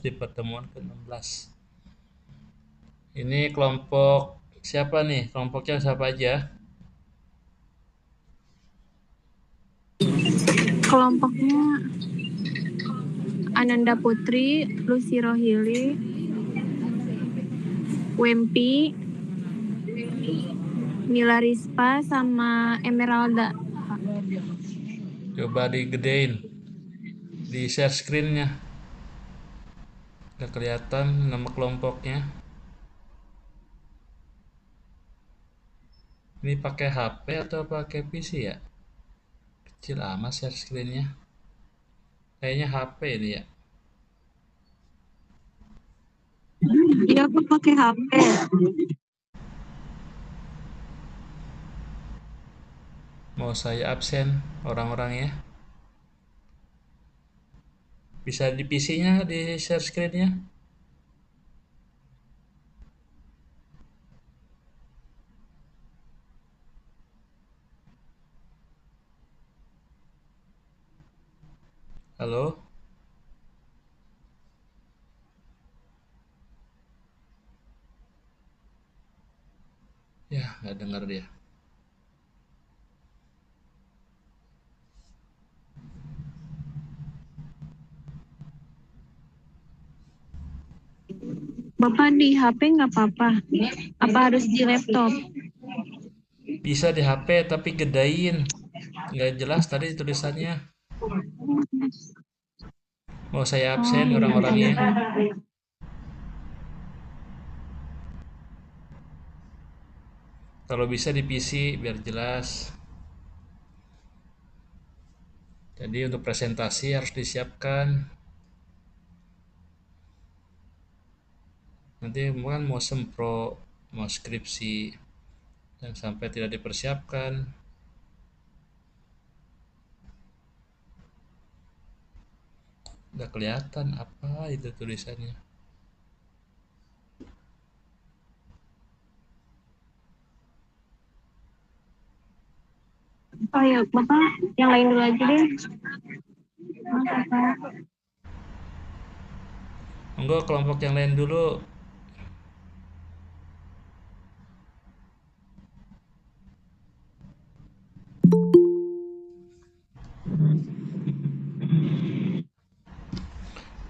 di pertemuan ke-16. Ini kelompok siapa nih? Kelompoknya siapa aja? Kelompoknya Ananda Putri, Lucy Rohili, Wempi, Mila Rispa, sama Emeralda. Coba digedein, di share screen-nya. Gak kelihatan nama kelompoknya. Ini pakai HP atau pakai PC ya? Kecil amat share screen-nya. Kayaknya HP ini ya. Iya, aku pakai HP. Mau saya absen orang-orangnya. Bisa di PC-nya di share screen-nya. Halo? Ya, nggak dengar dia. Bapak di HP nggak apa-apa? Apa harus di laptop? Bisa di HP tapi gedein. Nggak jelas tadi tulisannya. Mau saya Oh, absen iya, orang-orangnya. bentar. Kalau bisa di PC biar jelas. Jadi untuk presentasi harus disiapkan. Nanti kan mau sempro, mau skripsi, dan sampai tidak dipersiapkan. Udah kelihatan apa itu tulisannya. Oh ya, Bapak yang lain dulu aja deh. Maaf, Bapak. Enggak, kelompok yang lain dulu.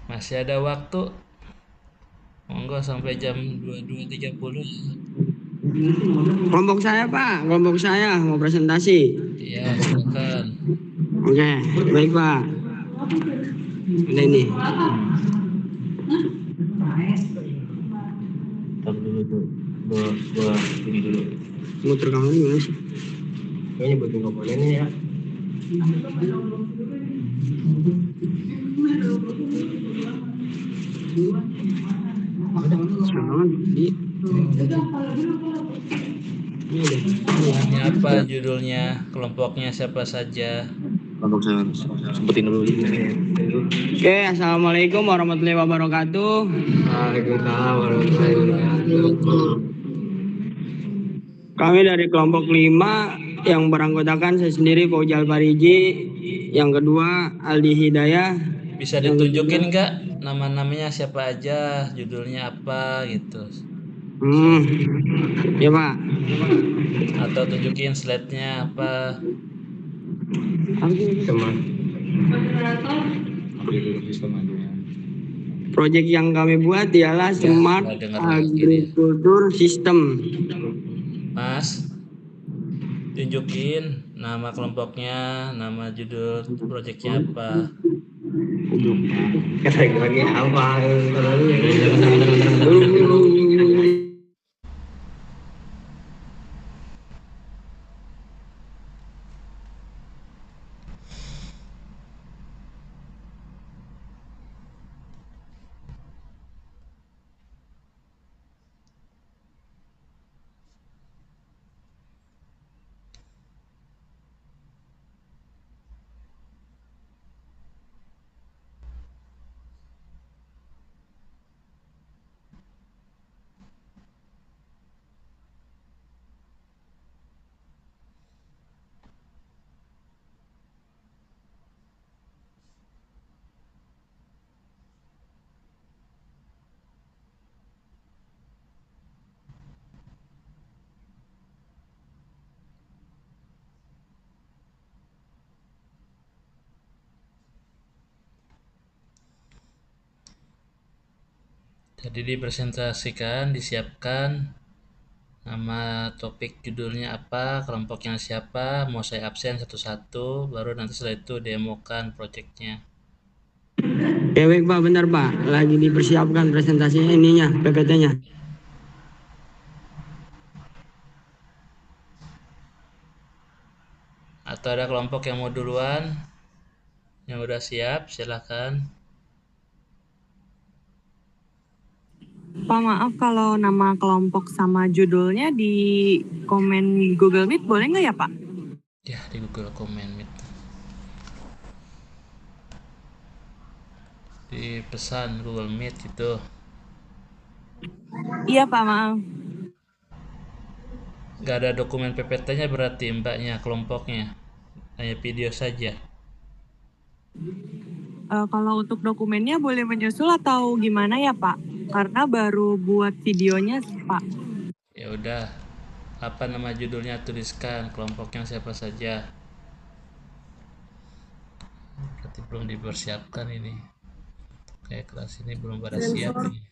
Masih ada waktu. Monggo sampai jam 22.30. Kelompok saya Pak, kelompok saya mau presentasi. Iya, silakan. Oke, baik Pak. Ada ini. Tar dulu tuh, gua ini dulu. Muter rekaman gimana sih? Kayaknya buat komponennya ya. Rekaman di ini ada. Ini apa judulnya? Kelompoknya siapa saja? Kelompok saya sempetin dulu. Oke, assalamualaikum warahmatullahi wabarakatuh. Waalaikumsalam warahmatullahi wabarakatuh. Kami dari kelompok 5 yang beranggotakan saya sendiri Faujal Pariji, yang kedua Aldi Hidayah, Bisa yang ditunjukin ketiga nggak nama-namanya siapa aja, judulnya apa gitu. hmm, ya Pak. Atau tunjukin slide-nya apa. Teman. Sistem. Proyek yang kami buat ialah Ya, Smart nggak dengar lagi dia. Agriculture System. Mas, tunjukin nama kelompoknya, nama judul proyeknya apa. Kata lagi apa? Jadi dipresentasikan, disiapkan nama topik judulnya apa, kelompoknya siapa, mau saya absen satu-satu, baru nanti setelah itu demokan projectnya. Baik Pak, bentar Pak. Lagi dipersiapkan presentasi ininya, PPT-nya. Atau ada kelompok yang mau duluan, yang udah siap, silakan. Pak, maaf kalau nama kelompok sama judulnya di komen Google Meet boleh nggak ya, Pak? Ya, di Google Comment Meet. Di pesan Google Meet gitu. Iya, Pak, maaf. Gak ada dokumen PPT-nya berarti mbaknya, kelompoknya. Hanya video saja. Kalau untuk dokumennya boleh menyusul atau gimana ya, Pak? Karena baru buat videonya, Pak. Ya udah, apa nama judulnya tuliskan, kelompoknya siapa saja. Berarti belum dipersiapkan ini. Kayak kelas ini belum pada siap ini.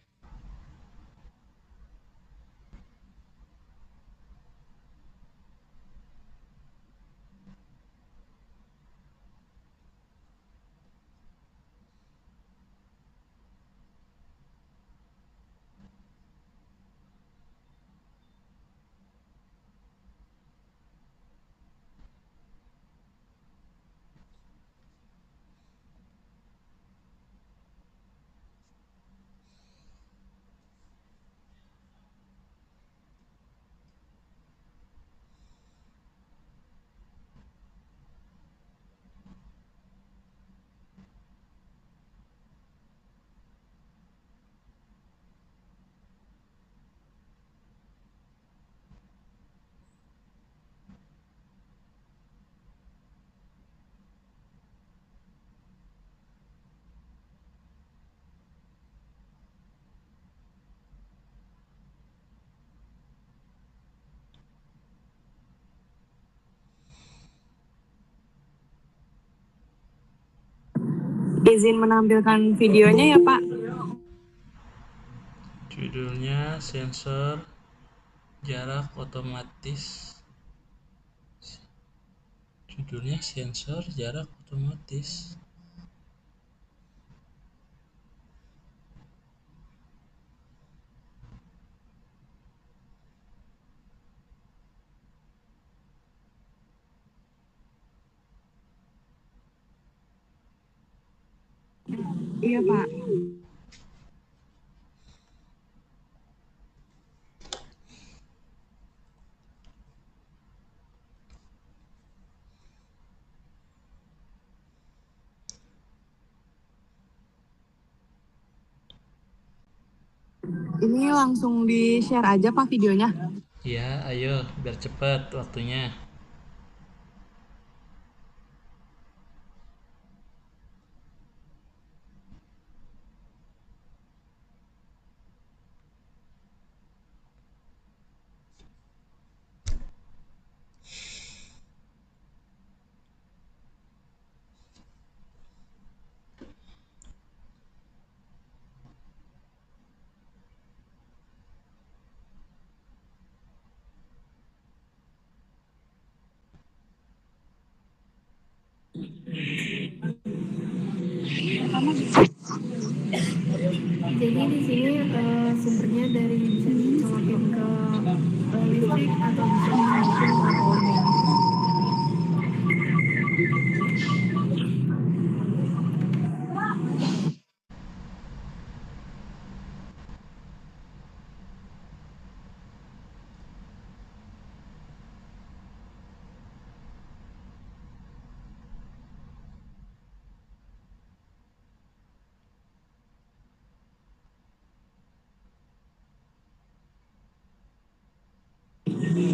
Izin menampilkan videonya ya, Pak. Judulnya sensor jarak otomatis. Judulnya sensor jarak otomatis. Iya, Pak. Ini langsung di-share aja, Pak, videonya. Ya, ayo biar cepat waktunya. Jadi di sini sumbernya dari bisa dicolokin ke listrik atau bisa dicolokin ke powerbank.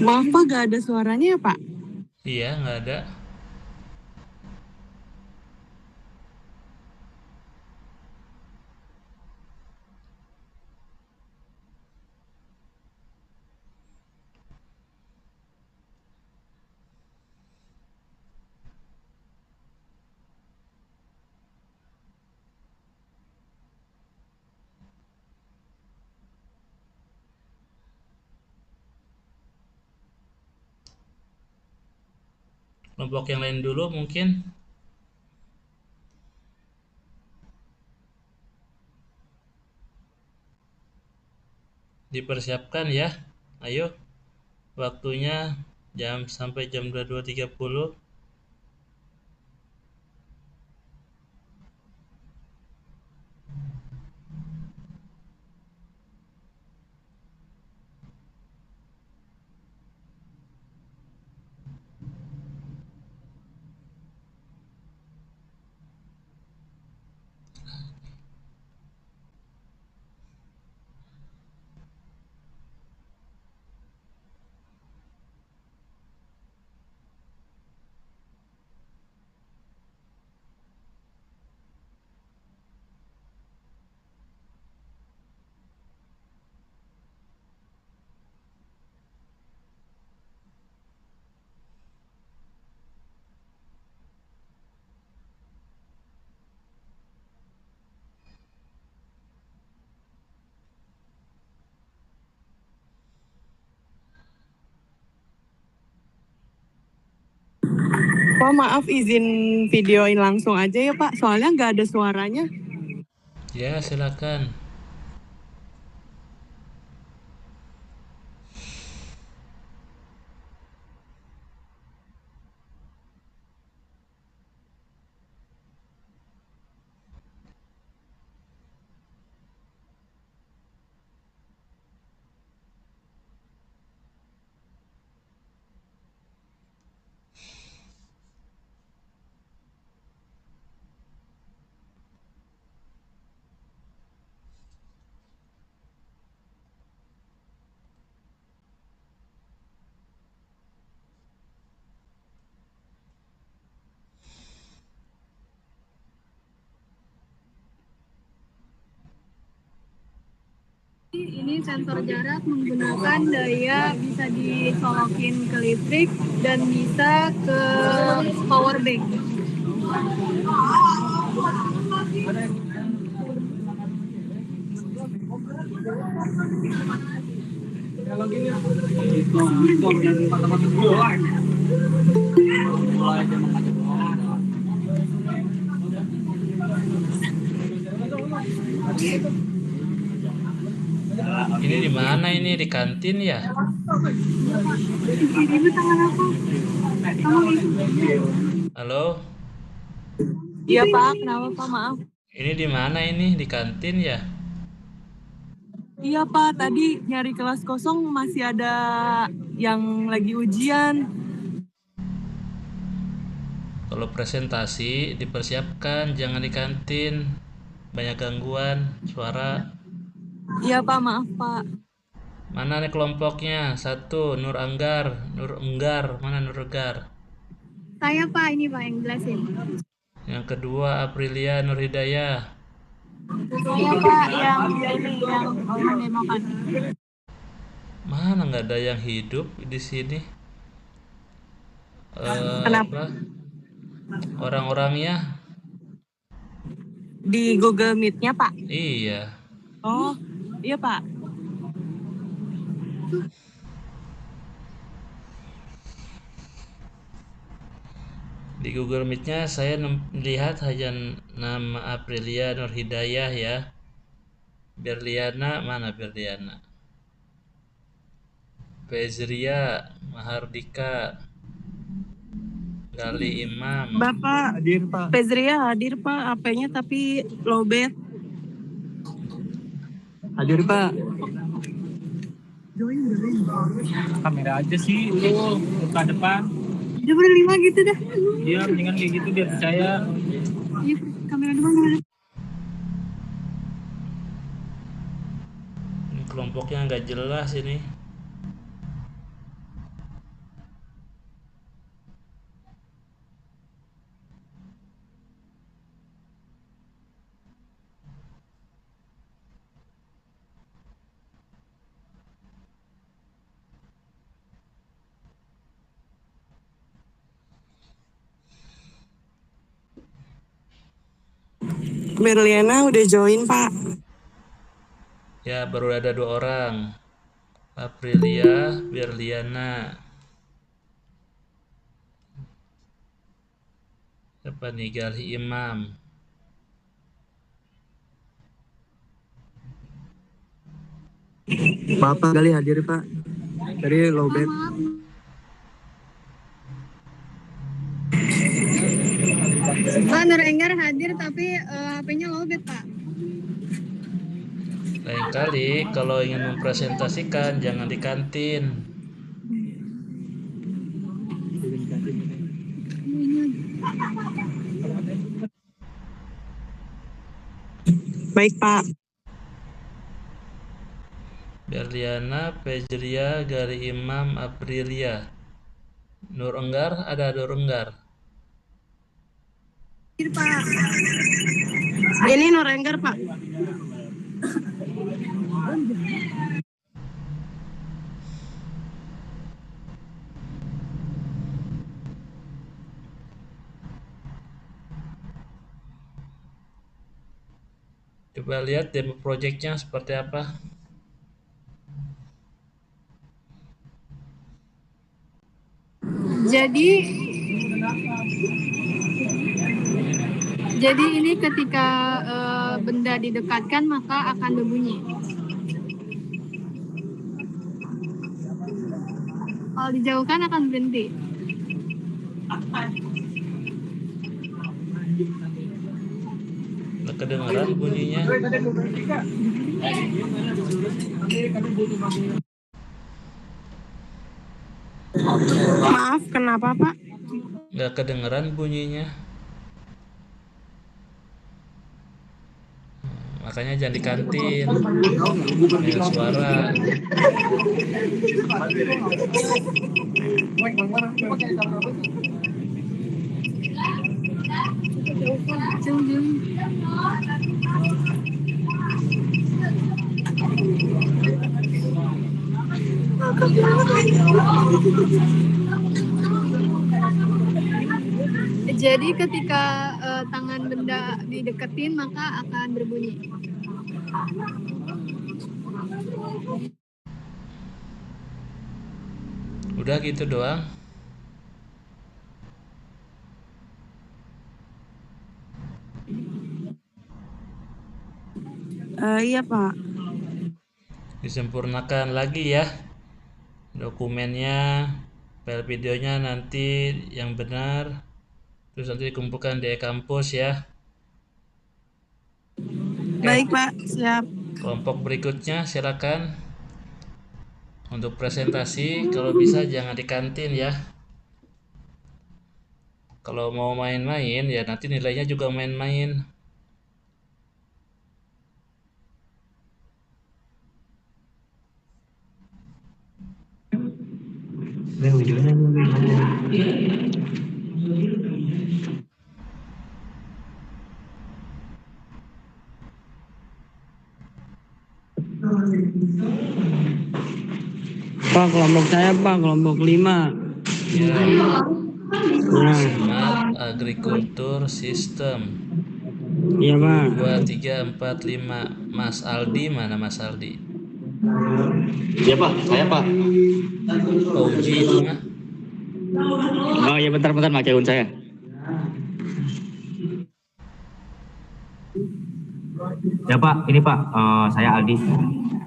Maaf, Pak, gak ada suaranya ya, Pak? Iya, nggak ada. Kelompok yang lain dulu mungkin. Dipersiapkan ya. Ayo, waktunya sampai jam 22.30. Pak, maaf izin videoin langsung aja ya Pak, soalnya nggak ada suaranya. Ya, silakan. Ini sensor jarak menggunakan daya bisa disolokin ke listrik dan bisa ke power bank. Ini di mana ini? Di kantin ya? Ini tangan aku. Kamu Halo? Iya Pak, kenapa Pak? Maaf. Ini di mana ini? Di kantin ya? Iya Pak, tadi nyari kelas kosong masih ada yang lagi ujian. Kalau presentasi dipersiapkan, jangan di kantin. Banyak gangguan suara. Iya Pak, maaf Pak. Mana nih kelompoknya? Satu, Nur Anggar, Nur Enggar. Mana Nur Enggar? Saya Pak, ini Pak yang jelasin. Yang kedua, Aprilia Nur Hidayah. Saya Pak yang mendemokan. Mana nggak ada yang hidup di sini? Kenapa? Apa? Orang-orangnya? Di Google Meet-nya Pak? Iya. Oh, iya Pak. Di Google Meet-nya saya melihat hanya nama Aprilia Nur Hidayah ya. Berliana, mana Berliana? Fezria, Mahardika, Gali Imam. Bapak hadir Pak. Pezria hadir Pak, HP-nya tapi lowbat. Hadir Pak. Kamera aja sih lu muka depan. Udah berlima gitu dah. Iya mendingan kayak gitu biar percaya. Iya, kamera depan. Ini kelompoknya nggak jelas ini. Berliana udah join Pak. Ya, baru ada 2 orang. Aprilia, Berliana. Apa nih? Gali Imam. Bapak kali hadir Pak. Tadi lowbat. Pak Nur Enggar hadir tapi HP-nya lowbat Pak. Lain kali kalau ingin mempresentasikan jangan di kantin. Baik, Pak. Berliana, Fejria, Gali Imam, Aprilia. Nur Enggar, ada Nur Enggar. Hadir Pak. Ini Nur Enggar, Pak. Coba lihat demo projectnya seperti apa. Jadi ini ketika benda didekatkan maka akan berbunyi. Kalau dijauhkan akan berhenti. Nggak kedengeran bunyinya. Maaf, kenapa, Pak? Nggak kedengeran bunyinya. Makanya jangan di kantin. Ada suara. Jadi ketika tangan benda dideketin maka akan berbunyi. Udah gitu doang. Iya, Pak. Disempurnakan lagi ya dokumennya, file videonya nanti yang benar, terus nanti dikumpulkan di kampus ya. Baik, Pak. Siap. Kelompok berikutnya silakan untuk presentasi. Kalau bisa jangan di kantin ya. Kalau mau main-main ya nanti nilainya juga main-main. Videonya Pak, kelompok saya Pak, kelompok 5. Ya, Ya, Smart Agriculture System. iya Pak. 2, 3, 4, 5. Mas Aldi mana Mas Aldi? Iya Pak, saya Pak. Uji itu mah. Oh iya bentar-bentar pakai akun saya. Ya Pak, ini Pak, saya Aldi.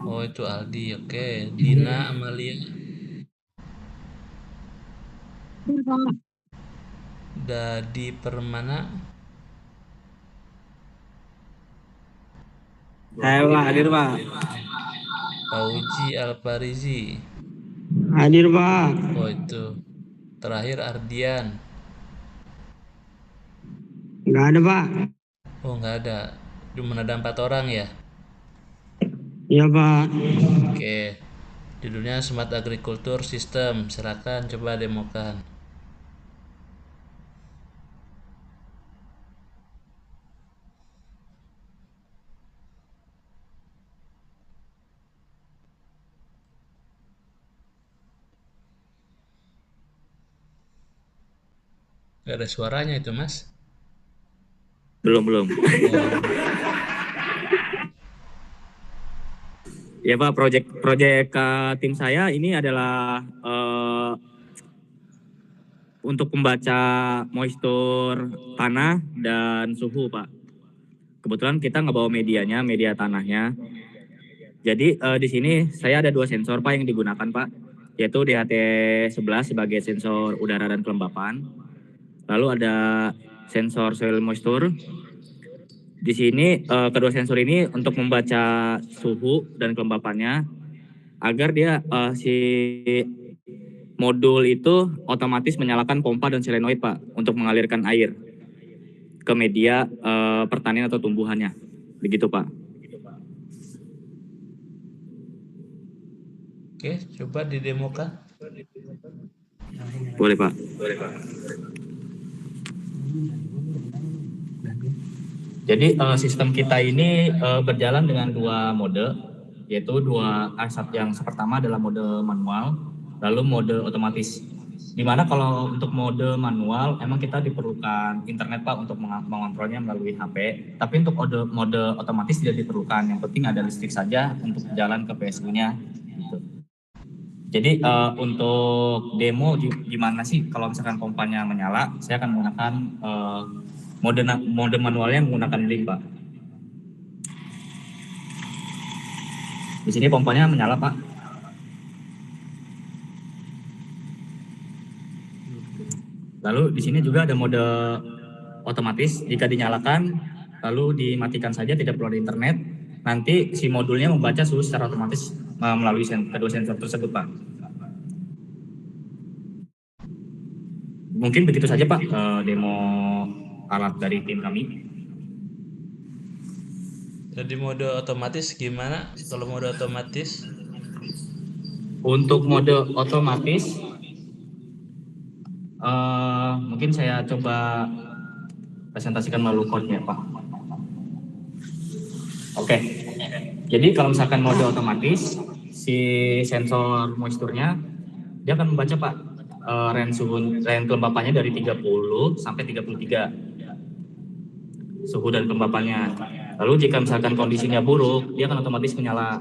Oh itu Aldi, oke. Dina Amalia. Dadi Permana. Saya Pak, hadir Pak. Pauji Alparizi. Hadir Pak. Oh itu. Terakhir Ardian. Nggak ada Pak. Oh nggak ada. Cuma ada 4 orang ya. Iya Pak. Oke. Judulnya Smart Agriculture System. Silakan coba demokan. Gak ada suaranya itu Mas. Belum. Oh, Ya Pak, proyek tim saya ini adalah untuk membaca moisture tanah dan suhu, Pak. Kebetulan kita nggak bawa medianya, media tanahnya. Jadi di sini saya ada 2 sensor, Pak, yang digunakan, Pak, yaitu DHT11 sebagai sensor udara dan kelembapan. Lalu ada sensor soil moisture. Di sini kedua sensor ini untuk membaca suhu dan kelembapannya agar dia si modul itu otomatis menyalakan pompa dan solenoid, Pak, untuk mengalirkan air ke media pertanian atau tumbuhannya. Begitu, Pak. Oke, coba didemokan. Boleh, Pak. Jadi sistem kita ini berjalan dengan 2 mode, yaitu 2 asap yang pertama adalah mode manual, lalu mode otomatis. Dimana kalau untuk mode manual emang kita diperlukan internet, Pak, untuk mengontrolnya melalui HP. Tapi untuk mode otomatis tidak diperlukan. Yang penting ada listrik saja untuk jalan ke PSU-nya. Gitu. Jadi untuk demo gimana sih kalau misalkan pompanya menyala, saya akan menggunakan mode manualnya menggunakan link, Pak. Di sini pompanya menyala, Pak. Lalu di sini juga ada mode otomatis. Jika dinyalakan, lalu dimatikan saja, tidak perlu ada internet. Nanti si modulnya membaca suhu secara otomatis melalui kedua sensor tersebut, Pak. Mungkin begitu saja, Pak, demo alat dari tim kami. Jadi mode otomatis gimana? Kalau mode otomatis? Untuk mode otomatis, mungkin saya coba presentasikan melalui code-nya, Pak. Oke. Jadi kalau misalkan mode otomatis, si sensor moisturnya dia akan membaca, Pak, range kelembapannya dari 30 sampai 33 suhu dan kelembapannya. Lalu jika misalkan kondisinya buruk, dia akan otomatis menyala.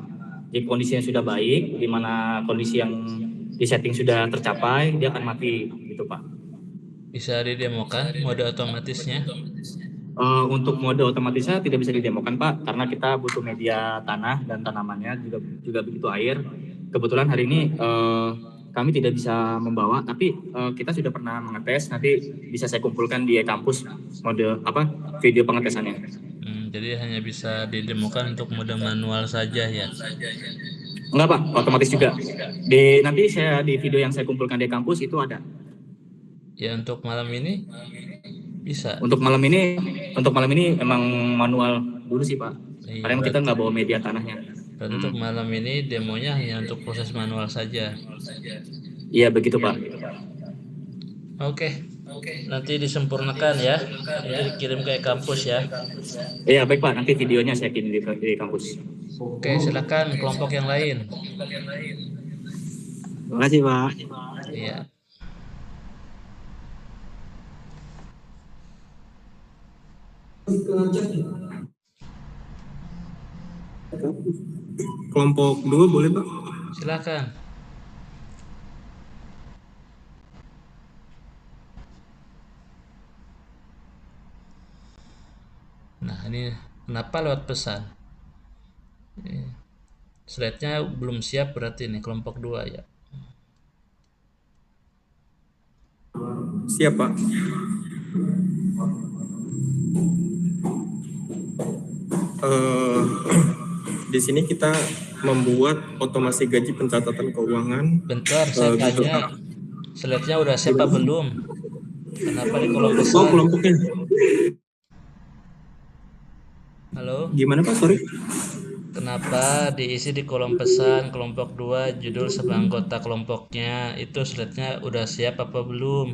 Jika kondisinya sudah baik, di mana kondisi yang di setting sudah tercapai, dia akan mati, gitu, Pak. Bisa didemokan mode otomatisnya? Untuk mode otomatisnya tidak bisa didemokan, Pak, karena kita butuh media tanah dan tanamannya juga begitu air. Kebetulan hari ini kami tidak bisa membawa, tapi kita sudah pernah mengetes. Nanti bisa saya kumpulkan di kampus mode video pengetesannya. Jadi hanya bisa didemokan untuk mode manual saja ya? Enggak, Pak, otomatis juga. Nanti saya di video yang saya kumpulkan di kampus itu ada. Ya untuk malam ini bisa. Untuk malam ini emang manual dulu sih, Pak. Iya, Karena kita nggak bawa media tanahnya. berarti untuk malam ini demonya hanya untuk proses manual saja. Iya, begitu, Pak. Oke. Nanti disempurnakan ya. Nanti dikirim ke kampus ya. Iya, baik, Pak. Nanti videonya saya kirim di kampus. Oke, silakan kelompok yang lain. Terima kasih, Pak. Iya. Kelompok 2 boleh, Pak? Silakan. Nah, ini kenapa lewat pesan? Slide-nya belum siap berarti nih kelompok 2 ya. Siap, Pak. Di sini kita membuat otomasi gaji pencatatan keuangan. Bentar, saya tanya. Slide-nya udah siap apa belum? Kenapa di kolom Oh, pesan? kelompoknya. Halo? Gimana, Pak? Sorry. Kenapa diisi di kolom pesan kelompok 2 judul sama anggota kelompoknya? Itu slide-nya udah siap apa belum?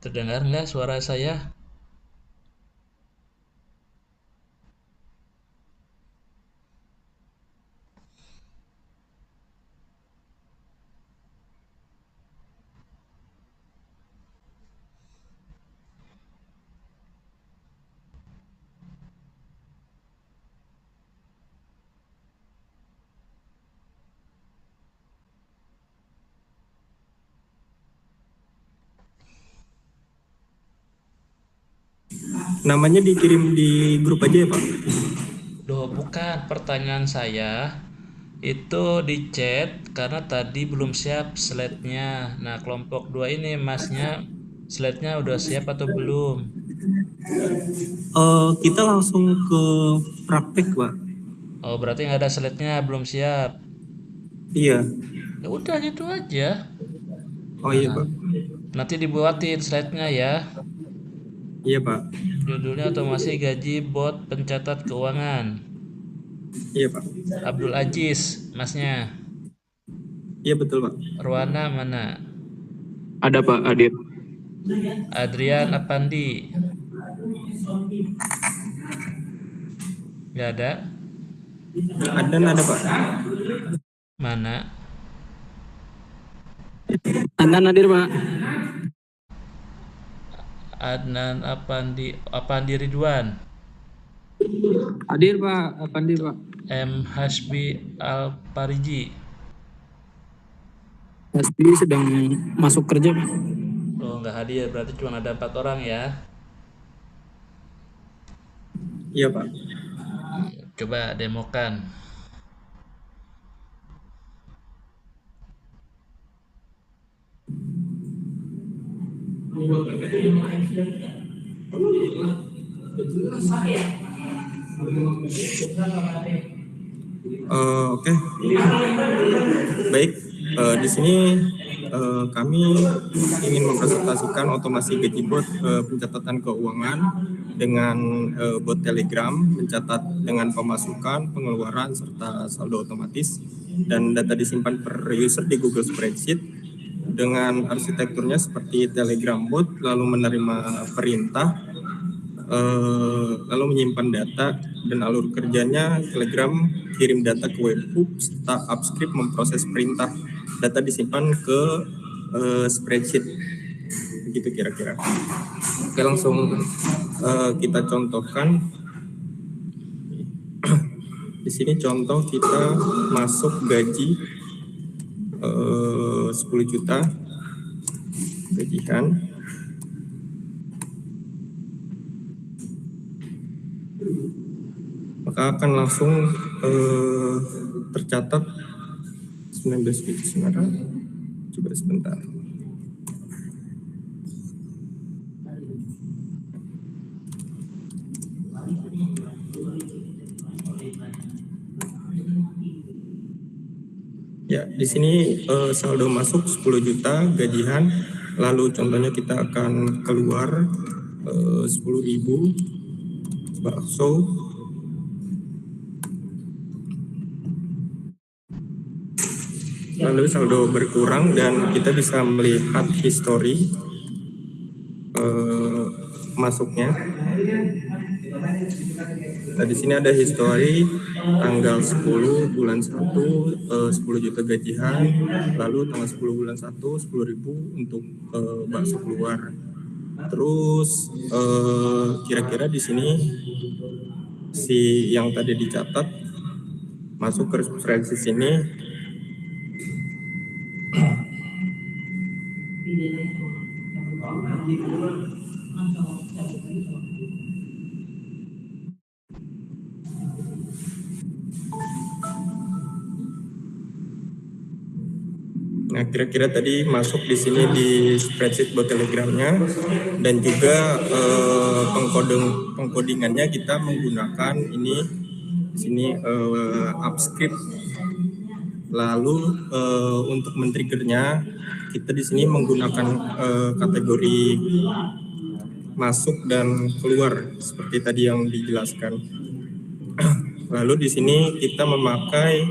Terdengar nggak suara saya? namanya dikirim di grup aja ya Pak? Loh, bukan, pertanyaan saya itu di chat karena tadi belum siap slide-nya. Nah, kelompok 2 ini Masnya slide-nya udah siap atau belum? Kita langsung ke praktek Pak. Oh, berarti nggak ada slide-nya, belum siap. Iya. Ya udah gitu aja. Oh iya Pak. Nanti dibuatin slide-nya ya. Iya Pak. Judulnya otomasi gaji bot pencatat keuangan. Iya Pak. Abdul Aziz, Masnya. Iya betul Pak. Rowana mana? Ada Pak, hadir. Adrian Apandi. Gak ada? Ada Pak. Mana? Andan hadir Pak. Adnan Apandi Ridwan. Hadir Pak, Apandi Pak. M. Hasbi Al Pariji. Pasti sedang masuk kerja Pak. Oh, nggak hadir, berarti cuma ada 4 orang ya. Iya Pak. Coba demokan. Oke. Baik. Di sini kami ingin mempresentasikan otomasi gaji bot pencatatan keuangan dengan bot Telegram mencatat dengan pemasukan, pengeluaran serta saldo otomatis dan data disimpan per user di Google Spreadsheet dengan arsitekturnya seperti Telegram bot, lalu menerima perintah, lalu menyimpan data dan alur kerjanya Telegram kirim data ke webhook serta upscript memproses perintah, data disimpan ke spreadsheet, begitu kira-kira. Oke, langsung kita contohkan. Di sini contoh kita masuk gaji 10 juta gajian. Maka akan langsung tercatat 19 biji sebenarnya. Coba sebentar. Ya, di sini saldo masuk 10 juta gajian, lalu contohnya kita akan keluar 10.000 bakso. Lalu saldo berkurang dan kita bisa melihat histori masuknya. Nah, di sini ada histori tanggal 10 bulan 1 10 juta gajian, lalu tanggal 10 bulan 1 10.000 untuk bakso keluar. Terus kira-kira di sini si yang tadi dicatat masuk ke spreadsheet sini. Nah, kira-kira tadi masuk di sini di spreadsheet buat Telegramnya, dan juga pengkodingannya kita menggunakan ini di sini upscript. Lalu untuk men-triggernya kita di sini menggunakan kategori masuk dan keluar seperti tadi yang dijelaskan. Lalu di sini kita memakai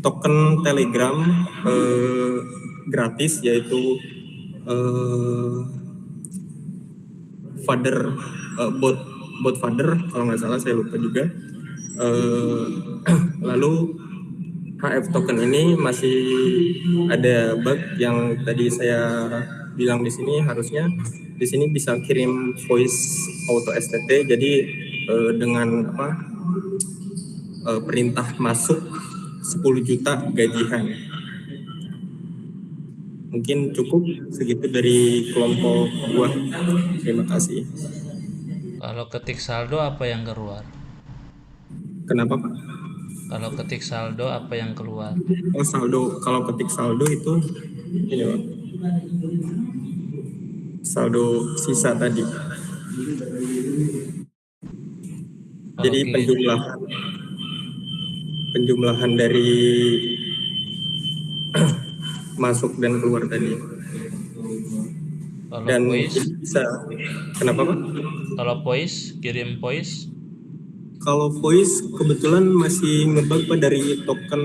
token Telegram gratis, yaitu Father bot Father kalau nggak salah, saya lupa juga. Lalu HF token ini masih ada bug yang tadi saya bilang di sini, harusnya di sini bisa kirim voice auto STT, jadi dengan perintah masuk 10 juta gajian. Mungkin cukup segitu dari kelompok gua. Terima kasih. Kalau ketik saldo apa yang keluar? Kenapa Pak? Kalau ketik saldo apa yang keluar? Oh saldo, kalau ketik saldo itu ini Pak, saldo sisa tadi. Jadi Oke. penjumlahan dari masuk dan keluar tadi. Kalau Dan voice, ini bisa, kenapa Pak? kalau voice, kirim voice Kalau voice kebetulan masih ngebug Pak dari token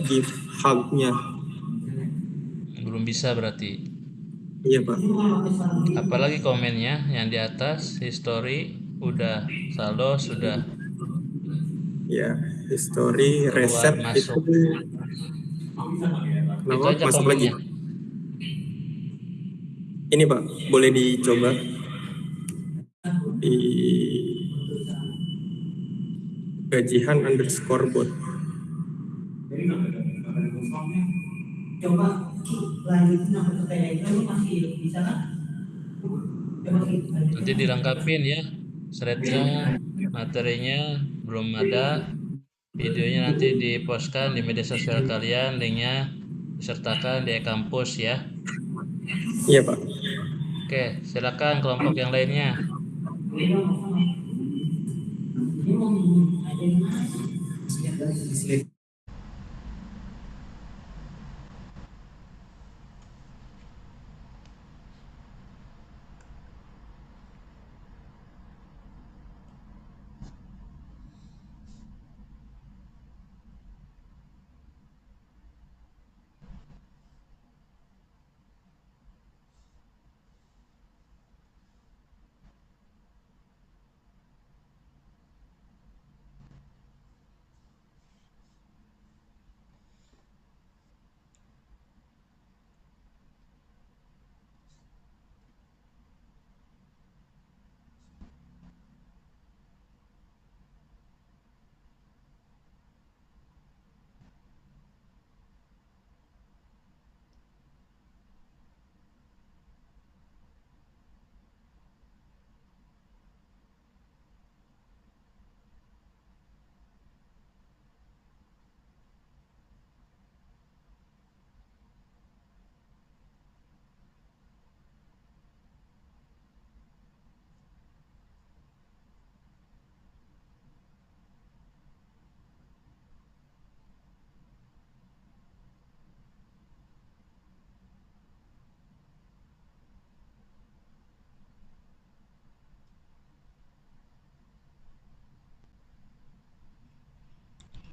GitHub-nya. belum bisa berarti. Iya Pak. Apalagi komennya yang di atas, history udah, saldo sudah, Ya, history keluar reset itu masuk. Itu kenapa aja masuk lagi? komennya. Ini Pak, boleh dicoba di gajian underscore bot. Nanti dilengkapin ya, threadnya, materinya belum ada, videonya nanti dipostkan di media sosial kalian, linknya disertakan di e-kampus ya. Iya Pak. Oke, silakan kelompok yang lainnya.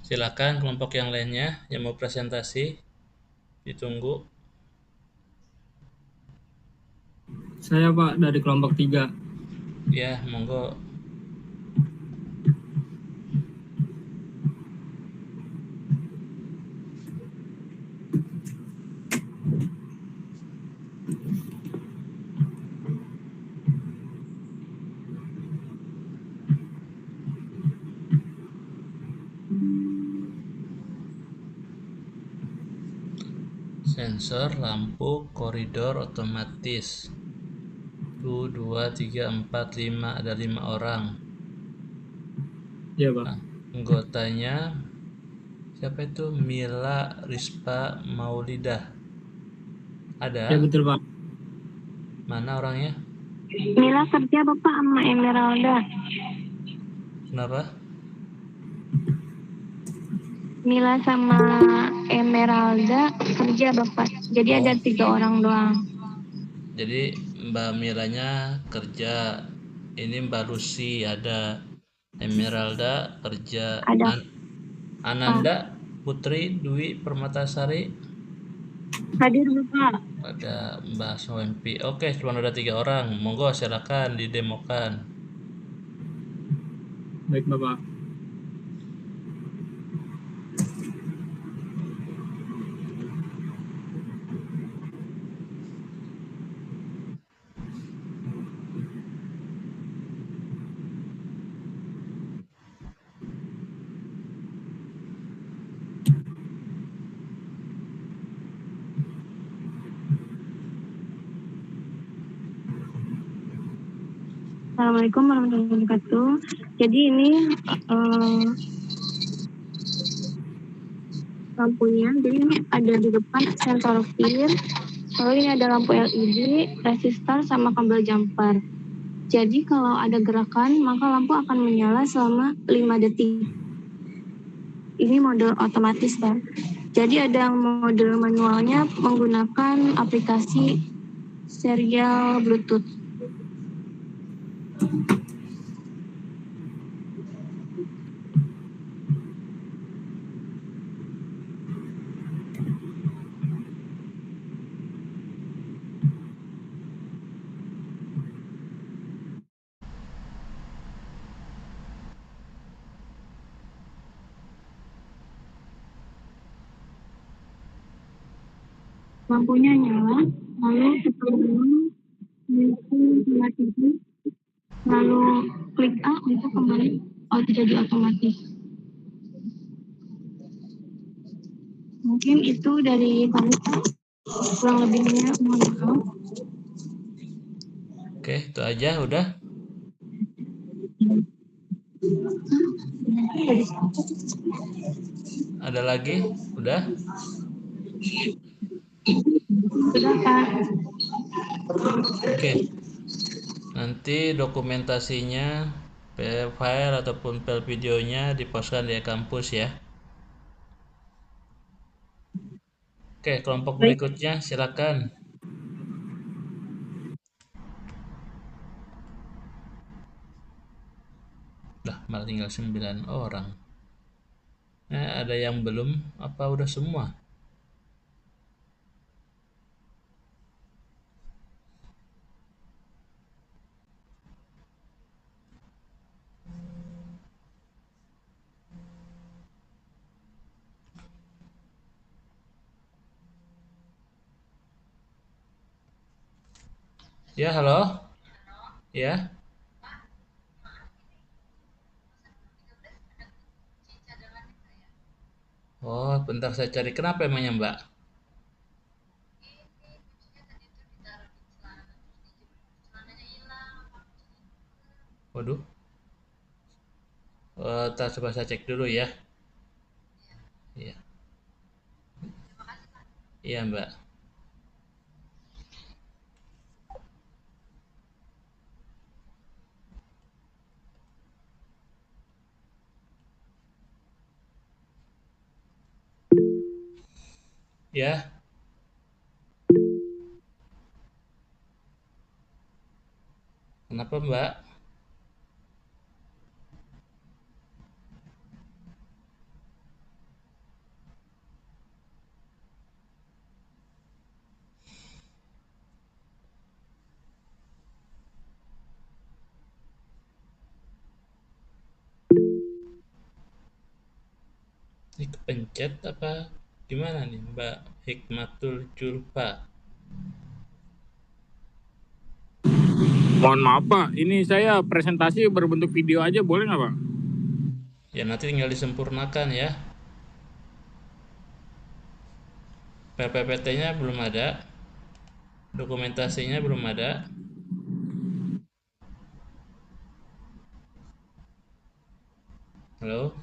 Silakan kelompok yang lainnya yang mau presentasi, ditunggu. Saya Pak dari kelompok 3. Ya, monggo. Sensor lampu koridor otomatis. 1, 2, 3, 4, 5, ada 5 orang. Iya Pak. Nah, anggotanya siapa itu? Mila Rispa Maulidah. Ada? Ya betul Pak. Mana orangnya? Mila kerja Bapak sama Emeralda. Kenapa? Mila sama Emeralda kerja Bapak. Jadi ada 3 orang doang. Jadi Mbak Milanya kerja. Ini Mbak Lucy ada. Emeralda kerja. Ada. Ananda Putri Dwi Permatasari Hadir Bapak. ada Mbak Soempi. Oke, cuma ada 3 orang. Monggo silakan didemokan. Baik Bapak. Assalamualaikum warahmatullahi wabarakatuh. Jadi ini lampunya. Jadi ini ada di depan sensor fir. Lalu ini ada lampu LED, resistor, sama kabel jumper. Jadi kalau ada gerakan, maka lampu akan menyala selama 5 detik. Ini mode otomatis ya. Jadi ada mode manualnya menggunakan aplikasi serial Bluetooth. Lampunya nyala, lalu setelah mati, lalu klik A untuk kembali jadi otomatis. Mungkin itu dari kami, kurang lebihnya mohon maaf. Oke, itu aja udah. Ada lagi? Udah? Sudah Pak. Oke. Nanti dokumentasinya, file ataupun file videonya dipostkan di kampus ya. Oke, kelompok berikutnya silakan. Lah, malah tinggal 9 orang. Ada yang belum? Apa udah semua? Ya, halo? Ya? Oh, bentar saya cari. Kenapa emangnya, Mbak? Waduh. Ntar coba saya cek dulu ya. Iya. Iya, Mbak. Ya. Kenapa, Mbak? Ini kepencet apa gimana nih, Mbak Hikmatul Julfa? Mohon maaf Pak, ini saya presentasi berbentuk video aja boleh nggak Pak? Ya, nanti tinggal disempurnakan ya. PPT-nya belum ada. Dokumentasinya belum ada. Halo?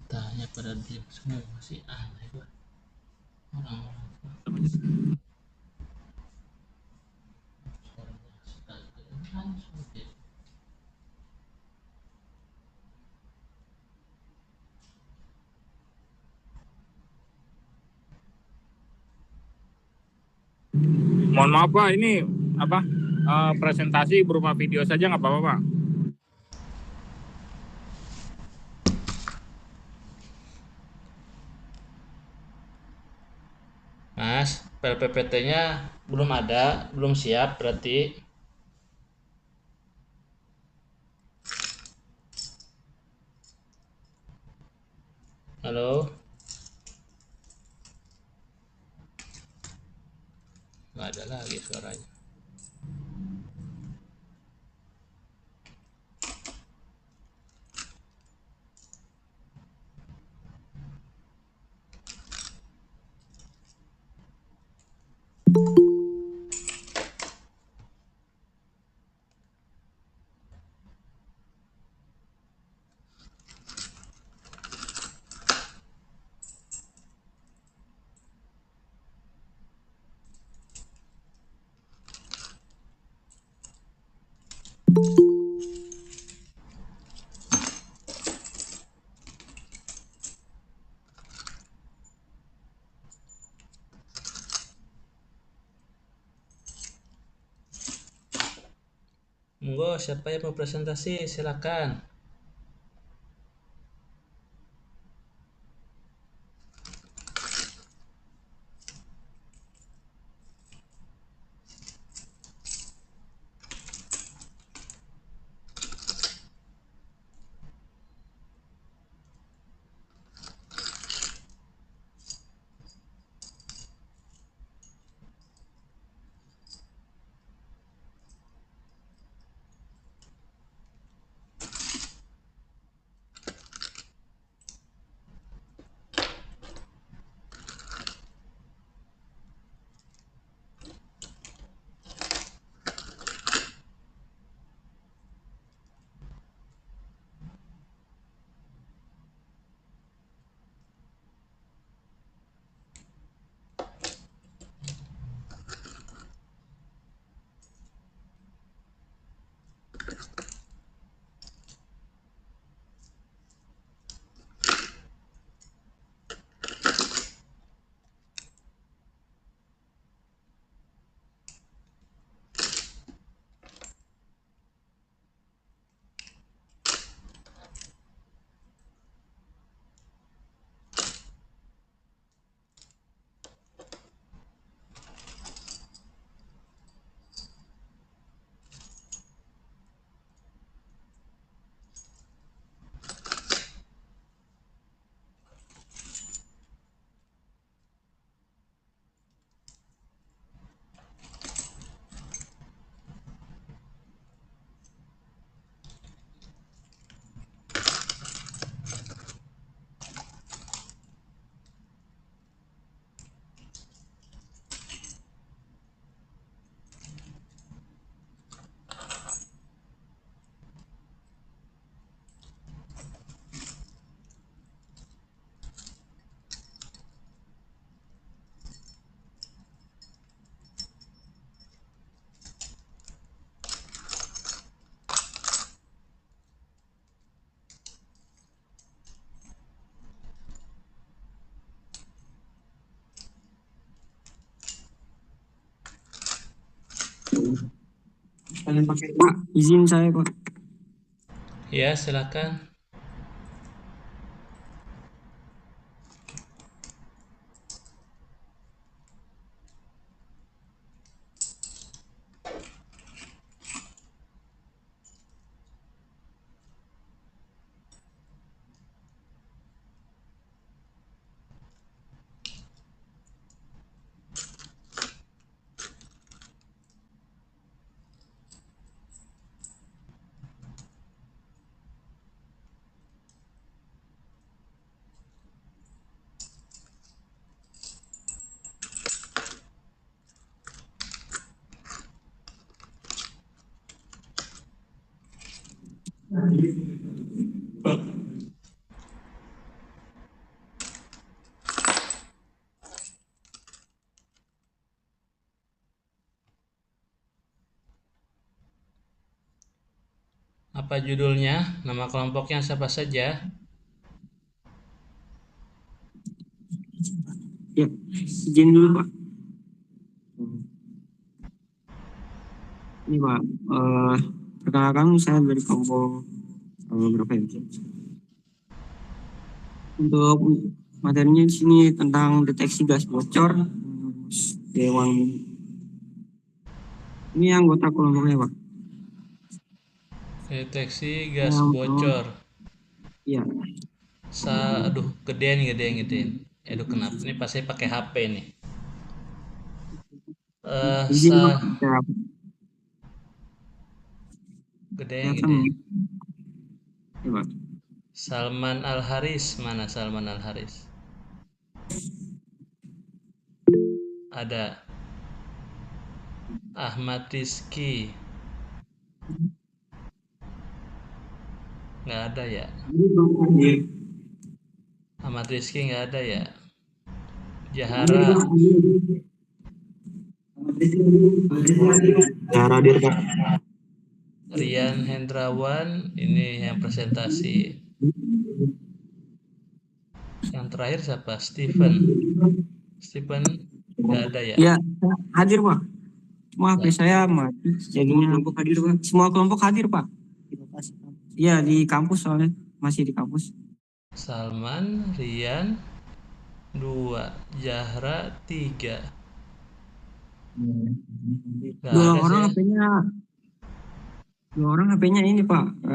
Tanya pada diam semua, masih aneh gua. Orang-orang Mohon maaf Pak, ini apa presentasi berupa video saja nggak apa-apa Pak? Mas, PPT-nya belum ada, belum siap berarti. Halo? Nggak ada lagi suaranya. Monggo, siapa yang mau presentasi? Silakan. Pak, izin saya Pak. Ya, silakan. Apa judulnya? Nama kelompoknya siapa saja? Ya, izin dulu Pak. Ini Pak, perkenalkan saya dari kelompok berapa ya? Untuk materinya di sini tentang deteksi gas bocor, dewan. Ini anggota kelompoknya Pak. Deteksi gas Yang bocor. Iya. Aduh, gedein. Aduh, kenapa? Ini pasti pakai HP nih. Izin Pak. Gedein. Ya, Pak. Salman Al Haris, mana Salman Al Haris? Ada. Ahmad Rizky. Nggak ada ya? Ahmad Rizky nggak ada ya? Jahara. Jahara hadir Pak. Rian Hendrawan ini yang presentasi. Yang terakhir siapa? Steven nggak ada ya? Ya, hadir Pak. Maaf ya, saya mati. Jadinya semua kelompok hadir Pak. Iya, di kampus soalnya. Masih di kampus. Salman, Rian 2, Zahra 3. Nggak Dua ada orang sih. Dua orang HP-nya ini Pak,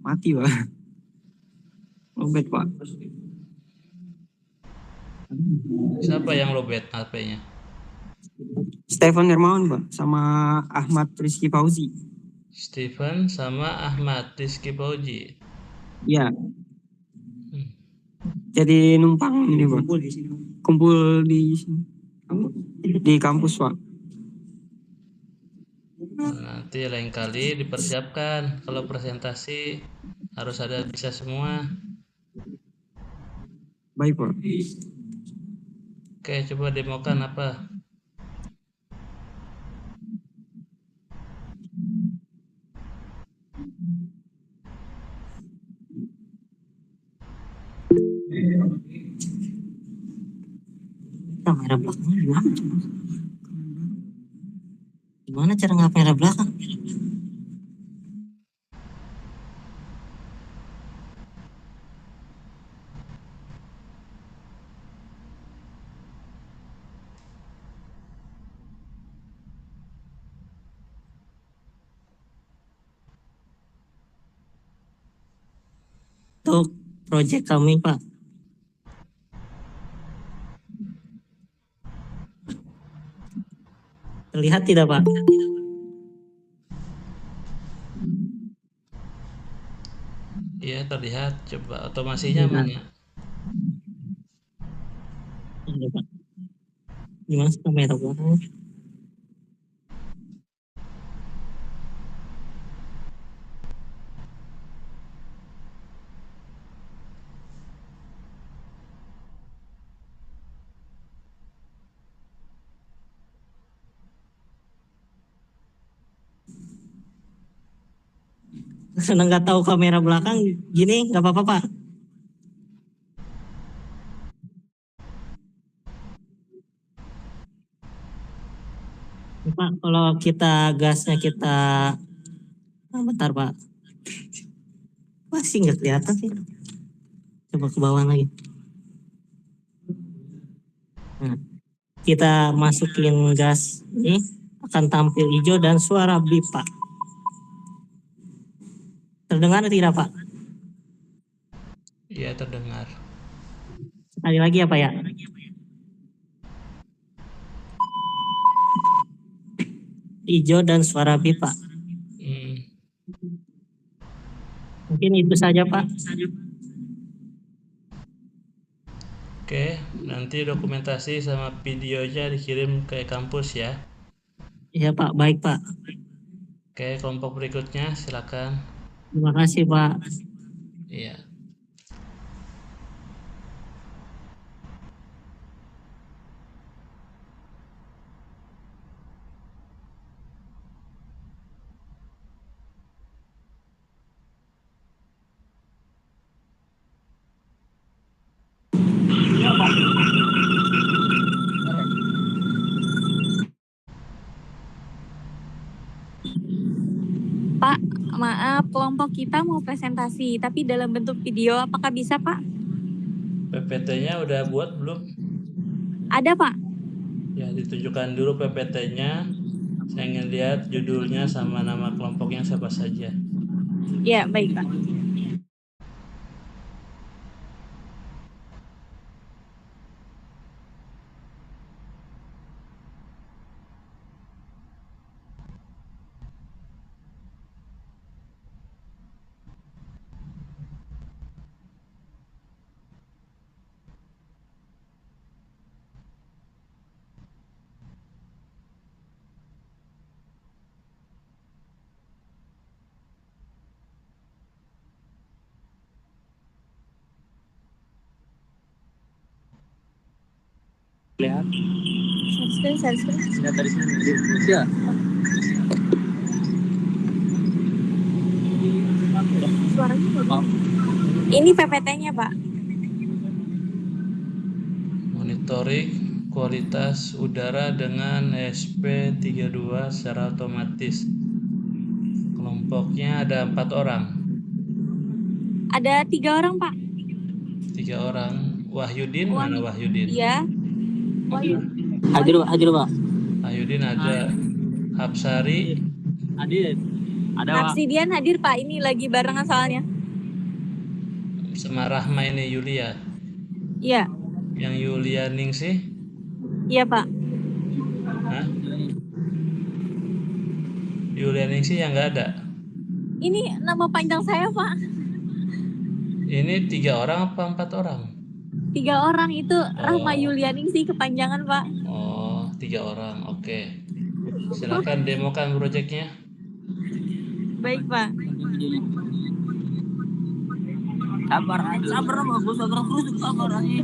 mati Pak. Lobet Pak. Siapa yang lobet HP-nya? Stefan Hermawan Pak, sama Ahmad Rizky Fauzi. Steven sama Ahmad Rizky Fauzi. Iya. Jadi numpang ini Pak. Kumpul di sini. Di kampus Pak. Nanti lain kali dipersiapkan. Kalau presentasi harus ada bisa semua. Baik Pak. Oke, coba demokan apa? Kamera belakangnya gimana? Gimana cara nggak kamera belakang? Untuk proyek kami Pak. Terlihat tidak Pak? Iya terlihat. Coba otomasinya mana? Ada Pak. Gimana sih kamera belakang? Karena nggak tahu kamera belakang gini nggak apa-apa Pak. Pak, kalau kita gasnya kita bentar Pak. Masih nggak kelihatan sih. Coba ke bawah lagi. Nah, kita masukin gas ini akan tampil hijau dan suara bip Pak. Terdengar tidak Pak? Iya terdengar. Sekali lagi ya Pak ya. Hijau dan suara bip Pak. Mungkin itu saja Pak. Oke, nanti dokumentasi sama videonya dikirim ke kampus ya. Iya Pak, baik Pak. Oke, kelompok berikutnya silakan. Terima kasih Pak. Iya. Pak, maaf, kelompok kita mau presentasi, tapi dalam bentuk video, apakah bisa, Pak? PPT-nya udah buat belum? Ada, Pak. Ya, ditunjukkan dulu PPT-nya. Saya ingin lihat judulnya sama nama kelompoknya siapa saja. Ya, baik, Pak. Lihat. Share screen. Lihat dari sini. Ya. Suaranya nggak ada. Ini PPT-nya, Pak. Monitoring kualitas udara dengan SP32 secara otomatis. Kelompoknya ada 4 orang. Ada 3 orang, Pak. 3 orang. Wahyudin, mana Wahyudin? Iya. Hadir Pak. Wahyudin ada. Hapsari, Hadir. Ada Pak. Hapsidian hadir, Pak. Ini lagi barengan soalnya. sama Rahma ini Yulia. Iya. Yang Yulia Ningsih? Iya, Pak. Hah? Yulia Ningsih yang nggak ada? Ini nama panjang saya, Pak. Ini 3 orang apa 4 orang? 3 orang itu Rahma Yulianingsih kepanjangan, Pak. Oh, 3 orang. Oke. Silakan demokan proyeknya. Baik, Pak. Sabar bagus, sabar aja.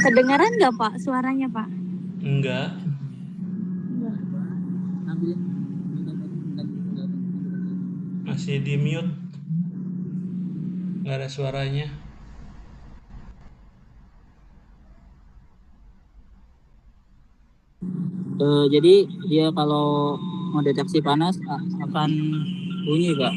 Kedengaran nggak, Pak, suaranya, Pak? Enggak. Masih di mute. Nggak ada suaranya. Jadi dia kalau mendeteksi panas akan bunyi, Pak.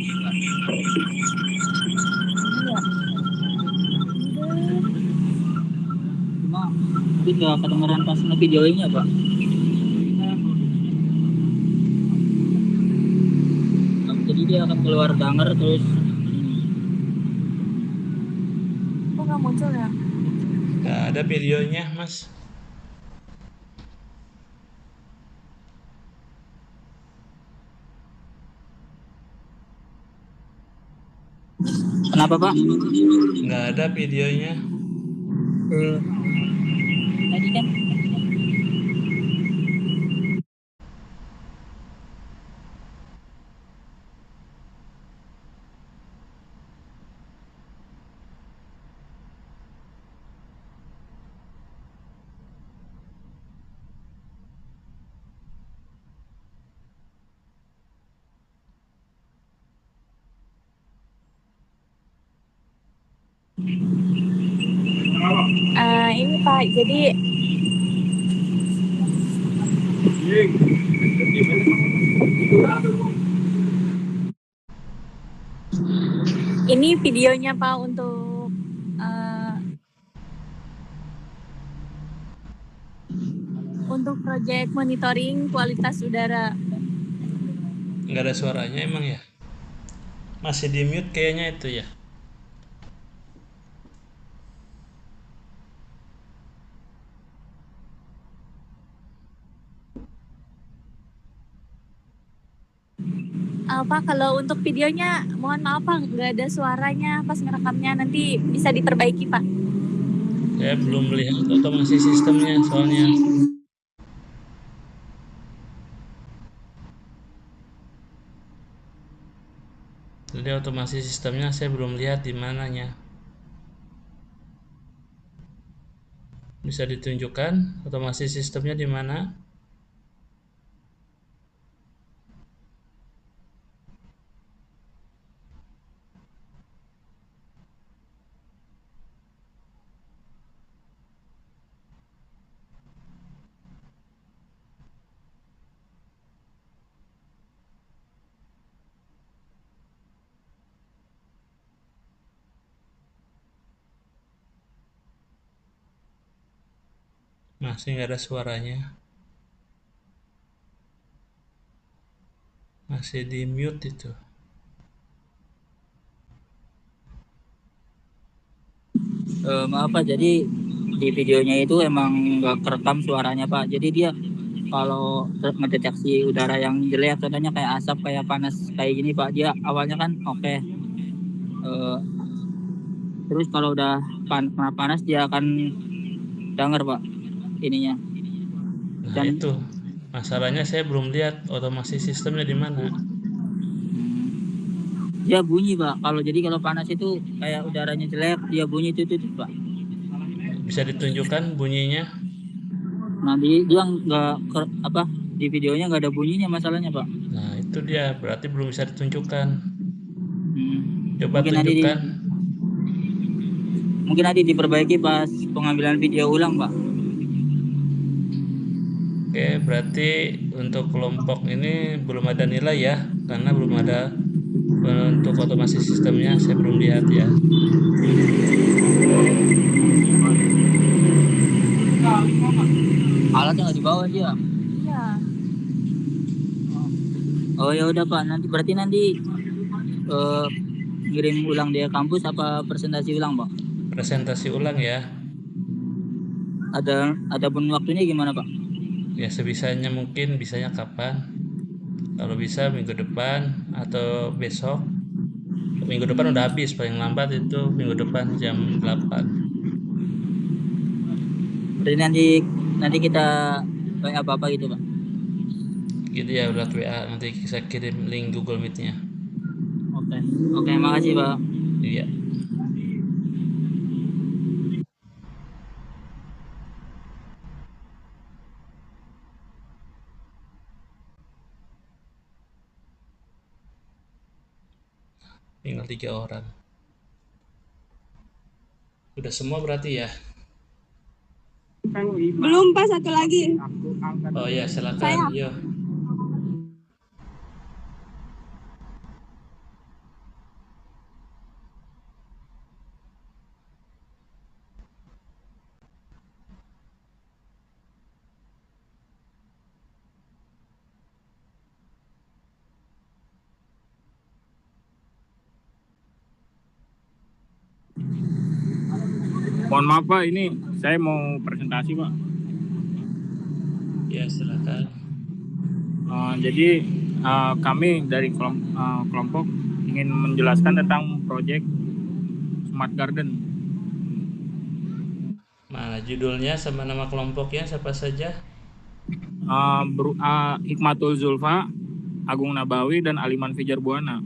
Cuma mungkin nggak kedengeran pas videonya, Pak. Jadi dia akan keluar danger terus. Kok nggak muncul ya? Nggak ada videonya, Mas. Kenapa, Pak? Nggak ada videonya. Tadi kan Ini, Pak, jadi ini videonya, Pak, untuk proyek monitoring kualitas udara. Nggak ada suaranya emang ya? Masih di mute kayaknya itu ya. Pak, kalau untuk videonya mohon maaf, Pak, nggak ada suaranya pas ngerekamnya, nanti bisa diperbaiki, Pak. Saya belum melihat otomasi sistemnya soalnya. Jadi otomasi sistemnya saya belum lihat di mananya. Bisa ditunjukkan otomasi sistemnya di mana? Masih nggak ada suaranya. Masih di mute itu. maaf Pak, jadi di videonya itu emang nggak kerekam suaranya, Pak. Jadi dia kalau mendeteksi udara yang jelek, contohnya kayak asap, kayak panas, kayak gini, Pak, dia awalnya kan oke. Terus kalau udah kena panas dia akan denger Pak ininya. Nah Dan itu masalahnya saya belum lihat otomasi sistemnya di mana. dia bunyi Pak. Kalau panas itu kayak udaranya jelek dia bunyi itu Pak. Bisa ditunjukkan bunyinya? Nah dia nggak di videonya nggak ada bunyinya masalahnya Pak. Nah itu dia berarti belum bisa ditunjukkan. Coba Mungkin tunjukkan. nanti diperbaiki pas pengambilan video ulang Pak. Oke, berarti untuk kelompok ini belum ada nilai ya, karena belum ada untuk otomasi sistemnya saya belum lihat ya. Alatnya nggak dibawa dia. Iya. Oh ya udah Pak, berarti nanti ngirim ulang dia kampus apa presentasi ulang Pak? Presentasi ulang ya. Ada pun waktunya gimana Pak? Ya sebisanya mungkin, bisanya kapan? Kalau bisa minggu depan atau besok. Minggu depan udah habis, paling lambat itu minggu depan jam 8. Berarti nanti kita kayak apa gitu Pak? Gitu ya, udah WA, nanti saya kirim link Google Meet-nya. Oke, makasih Pak. Iya. Tinggal 3 orang. Udah semua berarti ya? Belum Pak, satu lagi. Oh ya, silakan. Yo. Mohon maaf Pak, ini saya mau presentasi Pak. Ya, silakan. Jadi kami dari kelompok ingin menjelaskan tentang proyek Smart Garden. Mana judulnya sama nama kelompoknya siapa saja? Hikmatul Zulfa, Agung Nabawi, dan Aliman Fijar Buana.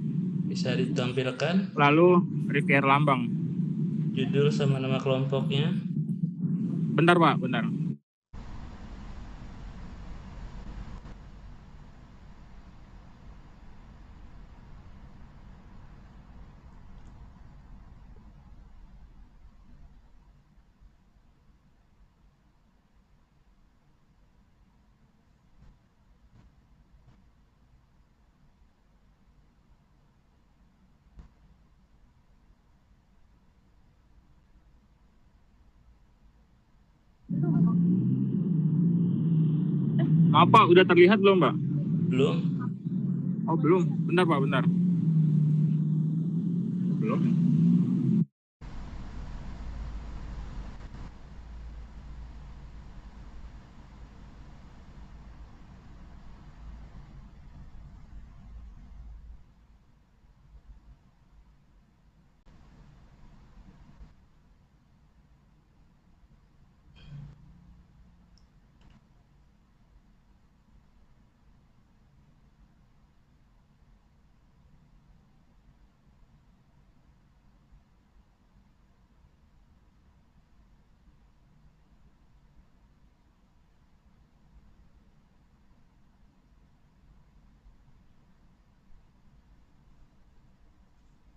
Bisa ditampilkan Lalu Rifki Lambang. judul sama nama kelompoknya. Bentar Pak, bentar. Maaf Pak, udah terlihat belum Pak? Belum. Oh belum, bentar Pak, bentar. Belum.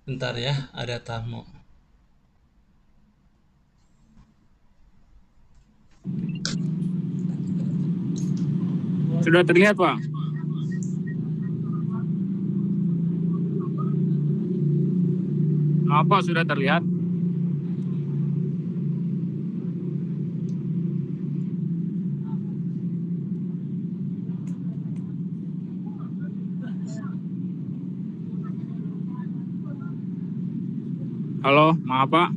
Bentar ya, ada tamu. Sudah terlihat Pak? Maaf Pak, sudah terlihat? Halo, maaf Pak.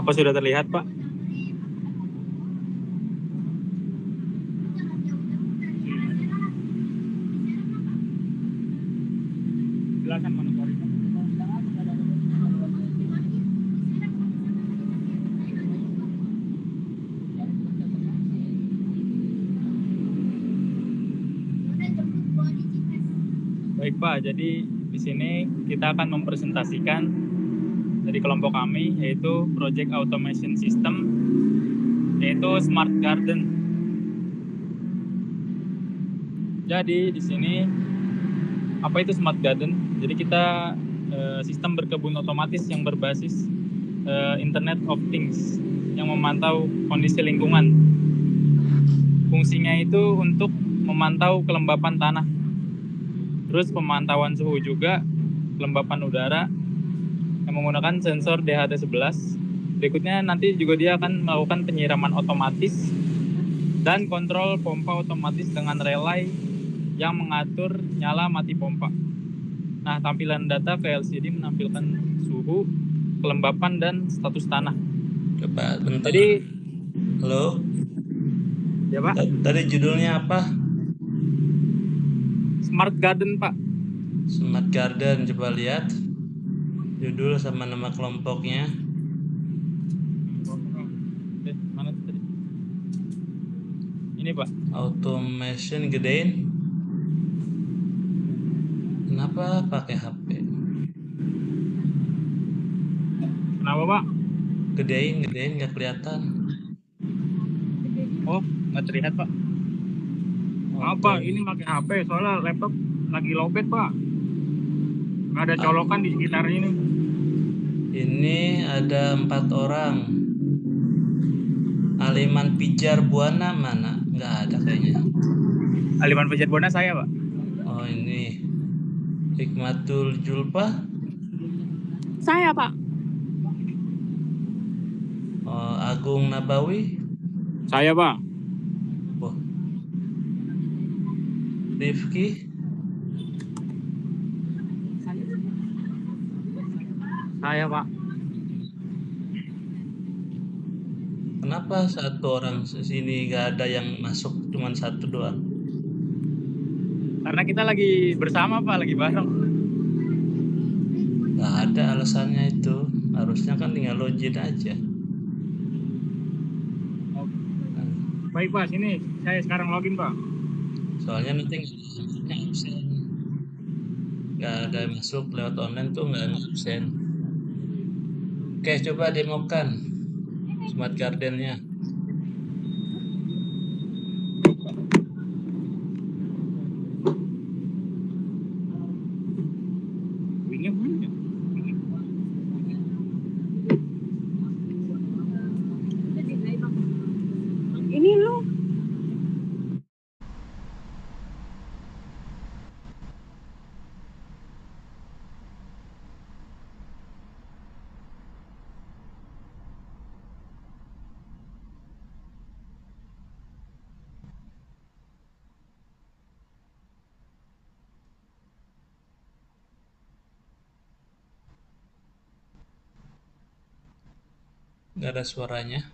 Apa sudah terlihat, Pak? Silakan monitoring. Baik Pak, jadi di sini kita akan mempresentasikan dari kelompok kami yaitu Project Automation System yaitu Smart Garden. Jadi di sini apa itu Smart Garden? Jadi kita sistem berkebun otomatis yang berbasis Internet of Things yang memantau kondisi lingkungan. Fungsinya itu untuk memantau kelembapan tanah. Terus pemantauan suhu juga, kelembapan udara yang menggunakan sensor DHT11. Berikutnya nanti juga dia akan melakukan penyiraman otomatis dan kontrol pompa otomatis dengan relay yang mengatur nyala mati pompa. Nah, tampilan data VLCD menampilkan suhu, kelembapan, dan status tanah. Coba bentar. Jadi, halo? ya Pak? Tadi judulnya apa? Smart Garden, Pak. Smart Garden, coba lihat judul sama nama kelompoknya. Mana tadi? Ini Pak. Automation gedein. Kenapa pakai HP? Kenapa Pak? Gedein nggak kelihatan. Oh, nggak terlihat Pak. Apa? Ini pakai HP soalnya laptop lagi lowbat Pak. Nggak ada colokan di sekitar ini. Ini ada 4 orang. Aliman Pijar Buana mana? Nggak ada kayaknya. Aliman Pijar Buana saya Pak. Oh ini Hikmatul Julpa. Saya, Pak. Oh, Agung Nabawi. Saya Pak. Oh. Rifki. Saya Pak. Kenapa satu orang sini nggak ada yang masuk, cuman satu doang? Karena kita lagi bersama Pak, lagi bareng. Nggak ada alasannya itu. Harusnya kan tinggal login aja. Baik Pak, sini saya sekarang login Pak. Soalnya nanti nggak absen. Nggak ada yang masuk lewat online tuh nggak absen. Oke, coba demokan Smart Garden-nya. Wingnya mana? Ini lu. Nggak ada suaranya.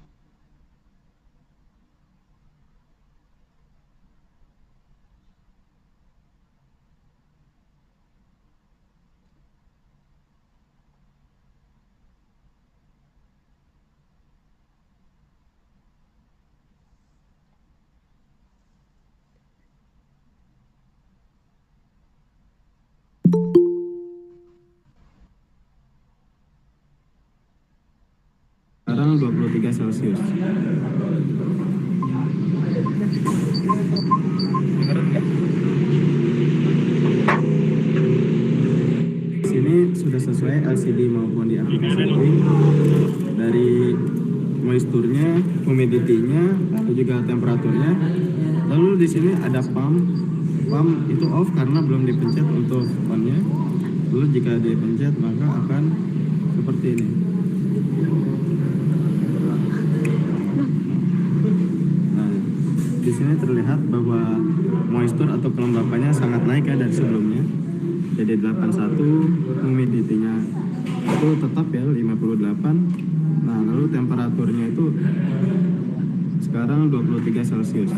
Sekarang 23 Celcius. Sini sudah sesuai LCD maupun di aplikasi setting dari moisturnya, humidity-nya, dan juga temperaturnya. Lalu di sini ada pump itu off karena belum dipencet untuk on-nya. Lalu jika dipencet maka akan seperti ini. Di sini terlihat bahwa moisture atau kelembapannya sangat naik ya dari sebelumnya. Jadi 81, humidity-nya itu tetap ya 58. Nah, lalu temperaturnya itu sekarang 23 Celcius.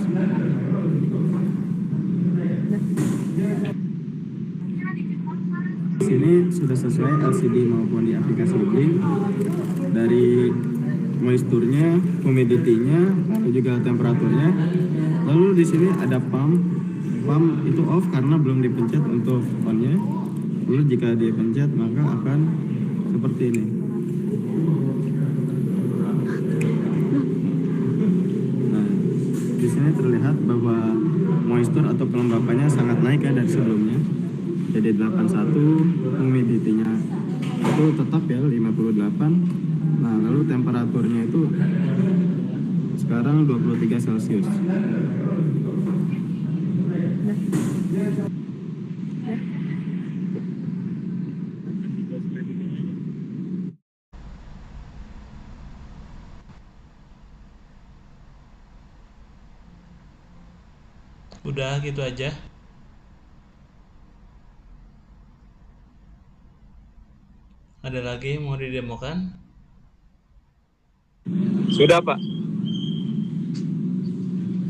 Di sini sudah sesuai LCD maupun di aplikasi Blink dari moisturnya, humidity-nya, lalu juga temperaturnya. Lalu di sini ada pump. Pump itu off karena belum dipencet untuk on-nya. Lalu jika dipencet maka akan seperti ini. Nah, di sini terlihat bahwa moisture atau kelembapannya sangat naik ya dari sebelumnya. Jadi 81, humidity-nya itu tetap ya 58. Nah, lalu temperaturnya itu sekarang 23 Celcius. Udah gitu aja. Ada lagi mau didemokan? Sudah, Pak.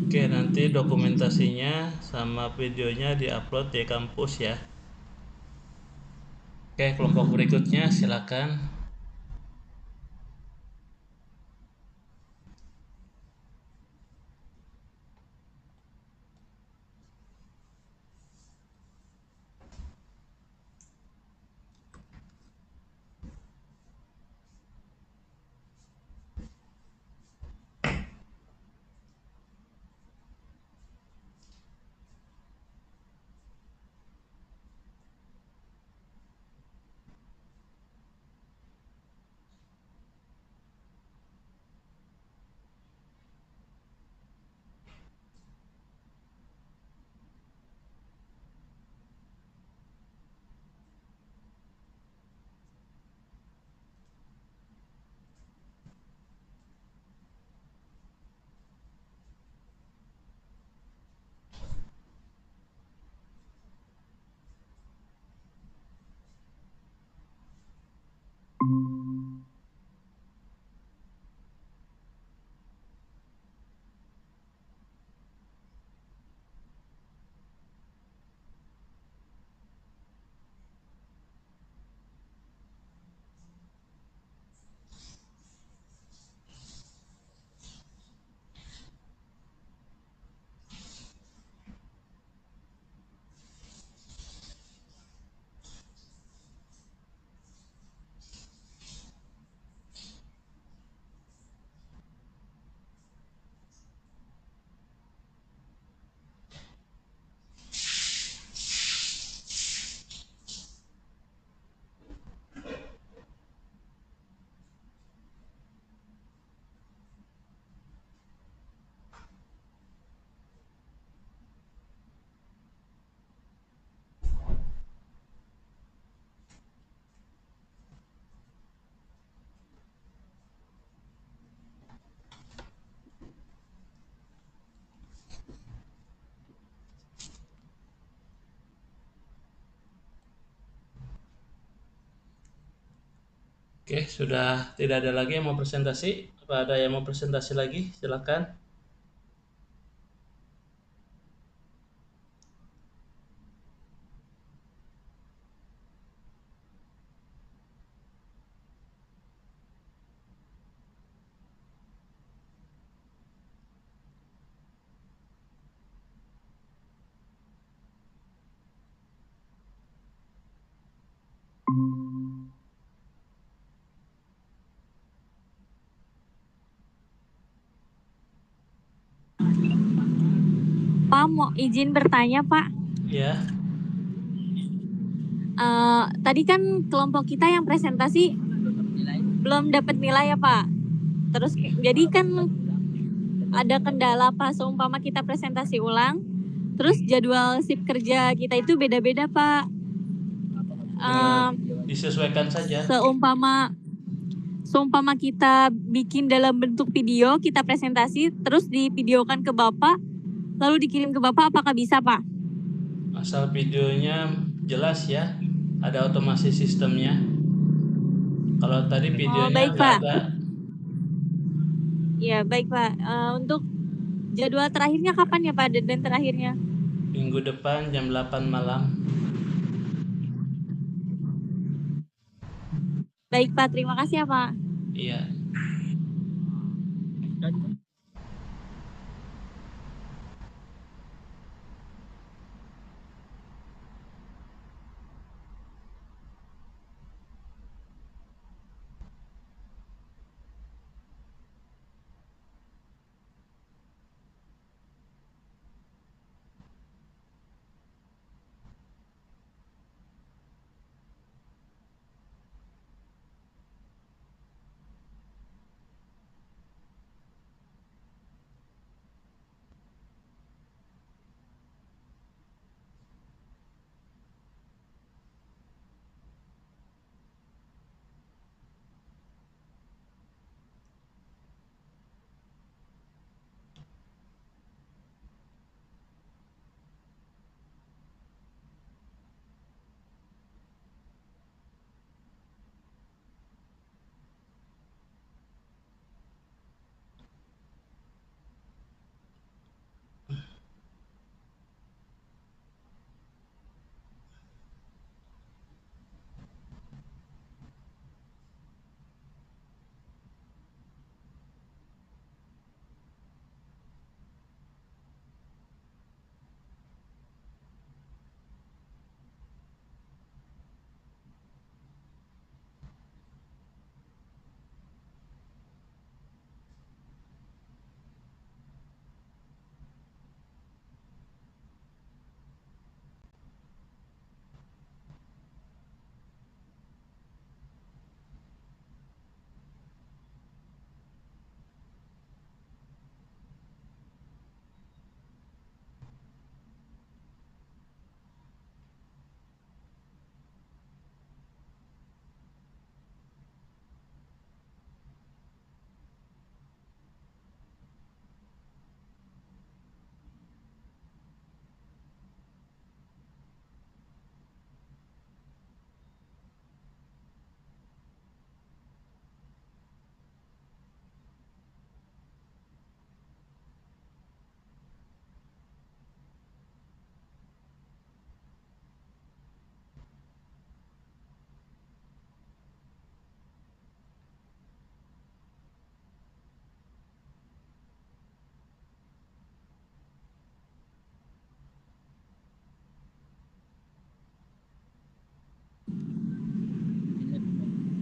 Oke, nanti dokumentasinya sama videonya diupload di kampus ya. Oke, kelompok berikutnya silakan. Oke, sudah tidak ada lagi yang mau presentasi. Apa ada yang mau presentasi lagi? Silakan. Pak, mau izin bertanya, Pak. Ya, Tadi kan kelompok kita yang presentasi belum dapat nilai ya, Pak. Terus jadi kan ada kendala pas seumpama kita presentasi ulang, terus jadwal sip kerja kita itu beda-beda, Pak. disesuaikan saja. Seumpama kita bikin dalam bentuk video, kita presentasi, terus divideokan ke Bapak, lalu dikirim ke Bapak, apakah bisa, Pak? Asal videonya jelas ya, ada otomasi sistemnya. Kalau tadi videonya baik, nggak Pak. ada, Ya, baik Pak. Untuk jadwal terakhirnya kapan ya Pak? Deadline terakhirnya? Minggu depan jam 8 malam. Baik Pak, terima kasih ya Pak. Iya.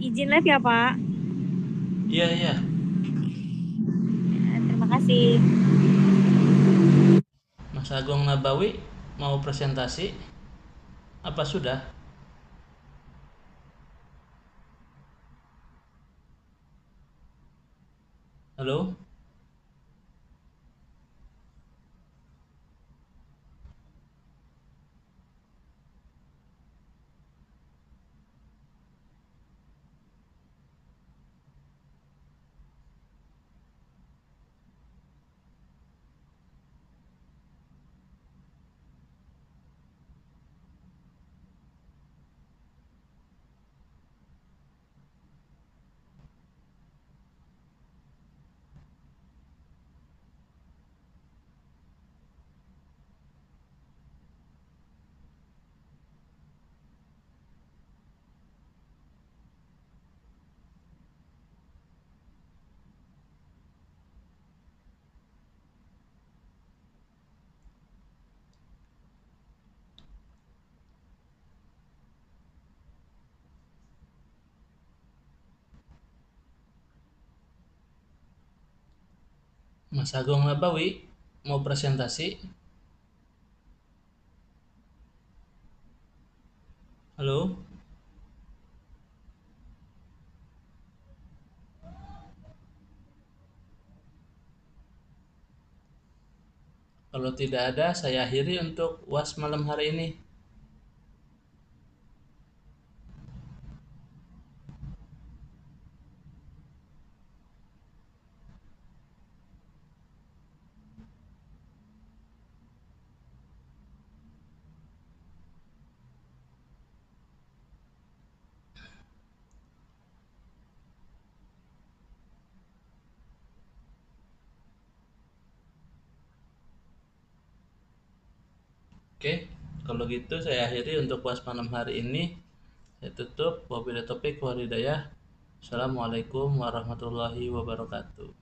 Izin live ya Pak. Iya, iya. Terima kasih. Mas Agung Nabawi mau presentasi? Apa sudah? Halo? Mas Agung Nabawi mau presentasi? Halo? Kalau tidak ada, saya akhiri untuk UAS malam hari ini. Oke, kalau gitu saya akhiri untuk kelas malam hari ini. Saya tutup. Wabillahi taufiq wal hidayah. Assalamualaikum warahmatullahi wabarakatuh.